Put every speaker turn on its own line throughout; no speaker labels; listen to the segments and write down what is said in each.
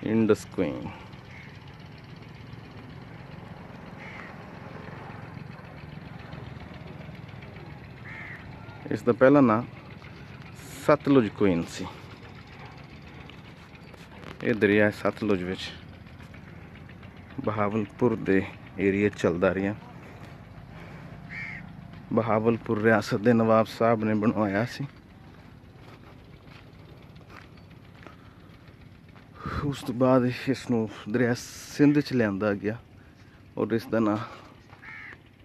Indus queen. इसका पहला नाम सतलुज क्वीन सी। ये दरिया सतलुज विच बहावलपुर दे एरिया चलदा रहा। बहावलपुर रियासत के नवाब साहब ने बनवाया सी। उस तो बाद इसनूं दरिया सिंध च लिआंदा गया और इसका नाम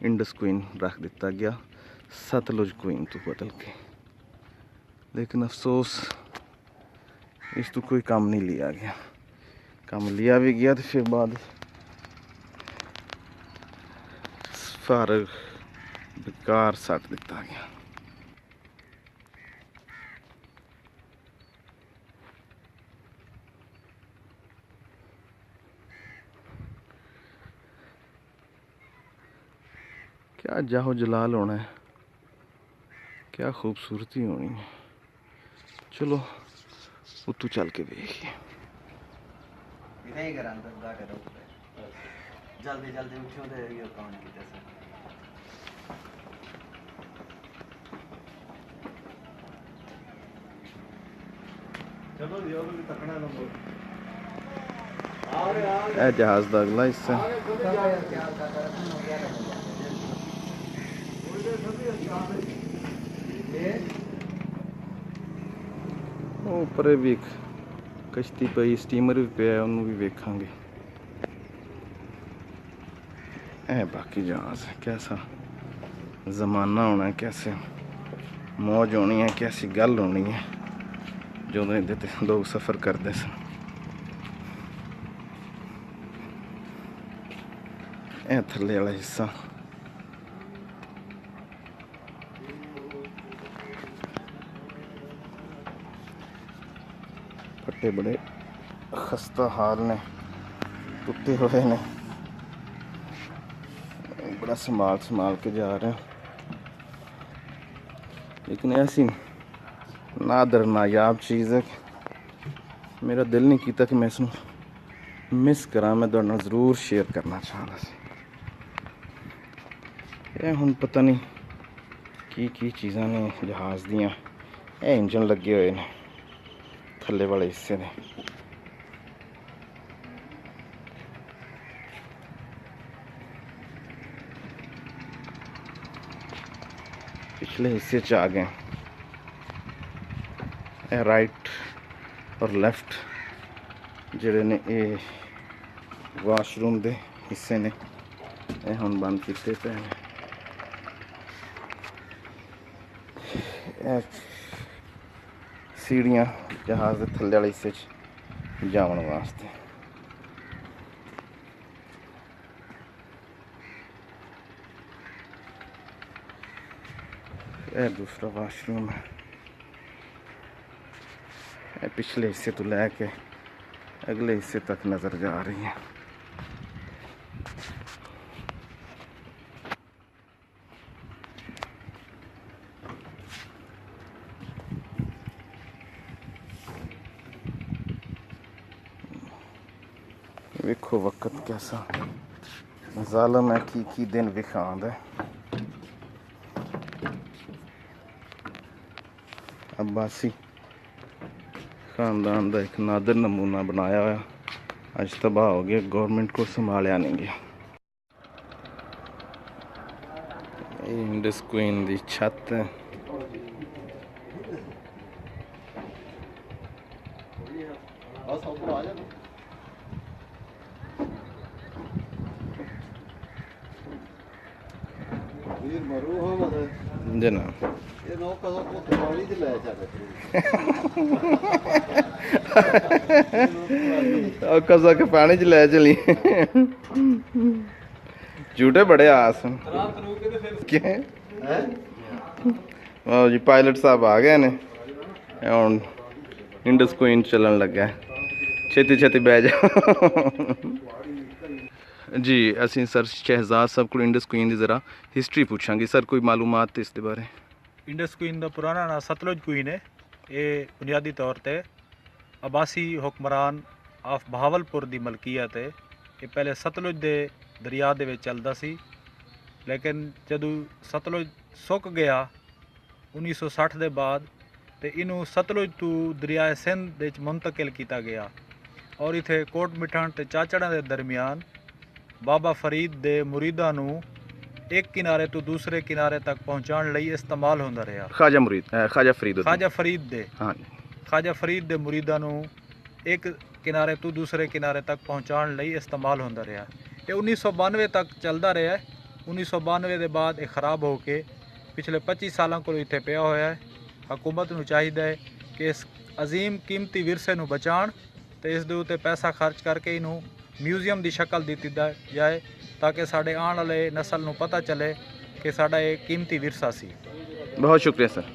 इंडस क्वीन रख दिता गया, सतलुज क्वीन तो बदल के। लेकिन अफसोस इस तो कोई काम नहीं लिया गया। काम लिया भी गया तो फिर बाद फारग बेकार सट दिता गया। क्या जाहो जलाल होना है, क्या खूबसूरती होनी है। चलो उतू चल के देखिए।
जल्दी जल्दी उठो तो ये काम की जैसे चलो यो भी तकना लो।
जहाज का अगला हिस्सा ऊपर भी एक कश्ती पई, स्टीमर भी पे, उन्होंने भी वेखांगे। बाकी जहाज कैसा जमाना होना है, कैसे मौज होनी है, कैसी गल होनी है जो लोग सफ़र करते सन। थल्ले वाला हिस्सा पट्टे बड़े खस्ता हाल ने, टुटे हुए ने, बड़ा संभाल के जा रहे हैं। लेकिन ऐसी नादर नायाब चीज़ है कि मेरा दिल नहीं किया कि मैं इसनूं मिस करा। मैं तुहाडे नाल ज़रूर शेयर करना चाहता सी। ये हुण पता नहीं की चीज़ां ने जहाज़ दियां। ये इंजन लगे हुए ने थल्ले वाले हिस्से ने। पिछले हिस्से च आ गए। राइट और लैफ्ट जिहड़े ने ये वाशरूम दे हिस्से ने, ये हुण बंद कीते पे ने। सीढ़ियाँ जहाज़ के थल्ले वाले हिस्से च जाने वास्ते। यह दूसरा वाशरूम है। पिछले हिस्से तो लैके अगले हिस्से तक नज़र जा रही है। वेखो वक्त कैसा ज़ालम है, की दिन विखांद है। अब्बासी खानदान का एक नादर नमूना बनाया हुआ अज तबाह हो गया, गवर्नमेंट को संभालिया नहीं गया। इंडस क्वीन की छत है। जना कसा के पानी च लै चली। झूठे बड़े आस जी। पायलट साहब आ गए ने, हुण इंडस क्वीन चलन लगा। छेती छेती बह जा जी। असी सर शहजाद साहब को इंडस क्वीन की जरा हिस्टरी पूछांगे। सर कोई मालूमात इसके बारे?
इंडस क्वीन का पुराना नाम सतलुज क्वीन है। ये बुनियादी तौर पर अब्बासी हुक्मरान ਆਫ ਬਹਾਵਲਪੁਰ ਦੀ ਮਲਕੀਅਤ ਹੈ। ਇਹ ਪਹਿਲੇ ਸਤਲੁਜ ਦੇ ਦਰਿਆ ਦੇ ਵਿੱਚ ਚੱਲਦਾ ਸੀ, ਲੇਕਿਨ ਜਦੋਂ ਸਤਲੁਜ ਸੁੱਕ ਗਿਆ 1960 ਦੇ ਬਾਅਦ ਤੇ ਇਹਨੂੰ ਸਤਲੁਜ ਤੋਂ ਦਰਿਆ ਸਿੰਧ ਦੇ ਵਿੱਚ ਮੁੰਤਕਿਲ ਕੀਤਾ ਗਿਆ ਔਰ ਇੱਥੇ ਕੋਟ ਮਿਠਣ ਤੇ ਚਾਚੜਾਂ ਦੇ ਦਰਮਿਆਨ ਬਾਬਾ ਫਰੀਦ ਦੇ ਮੁਰੀਦਾਂ ਨੂੰ ਇੱਕ ਕਿਨਾਰੇ ਤੋਂ ਦੂਸਰੇ ਕਿਨਾਰੇ ਤੱਕ ਪਹੁੰਚਾਉਣ ਲਈ ਇਸਤੇਮਾਲ ਹੁੰਦਾ ਰਿਹਾ।
ख्वाजा मुरीद ख्वाजा फरीदुद्दीन
ਖਾਜਾ ਫਰੀਦ ਦੇ
हाँ
ਖਾਜਾ ਫਰੀਦ ਦੇ ਮੁਰੀਦਾਂ ਨੂੰ ਇੱਕ ਕਿਨਾਰੇ ਤੋਂ ਦੂਸਰੇ ਕਿਨਾਰੇ ਤੱਕ ਪਹੁੰਚਾਉਣ ਲਈ ਇਸਤੇਮਾਲ ਹੁੰਦਾ ਰਿਹਾ। ਇਹ 1992 ਤੱਕ ਚੱਲਦਾ ਰਿਹਾ। 1992 ਦੇ ਬਾਅਦ ਇਹ ਖਰਾਬ ਹੋ ਕੇ ਪਿਛਲੇ 25 ਸਾਲਾਂ ਕੋਲ ਇੱਥੇ ਪਿਆ ਹੋਇਆ ਹੈ। ਹਕੂਮਤ ਨੂੰ ਚਾਹੀਦਾ ਹੈ ਕਿ ਇਸ ਅਜ਼ੀਮ ਕੀਮਤੀ ਵਿਰਸੇ ਨੂੰ ਬਚਾਉਣ ਤੇ ਇਸ ਦੇ ਉੱਤੇ ਪੈਸਾ ਖਰਚ ਕਰਕੇ ਇਹਨੂੰ ਮਿਊਜ਼ੀਅਮ ਦੀ ਸ਼ਕਲ ਦਿੱਤੀ ਜਾਏ ਤਾਂ ਕਿ ਸਾਡੇ ਆਉਣ ਵਾਲੇ ਨਸਲ ਨੂੰ ਪਤਾ ਚੱਲੇ ਕਿ ਸਾਡਾ ਇਹ ਕੀਮਤੀ ਵਿਰਸਾ ਸੀ।
बहुत शुक्रिया सर।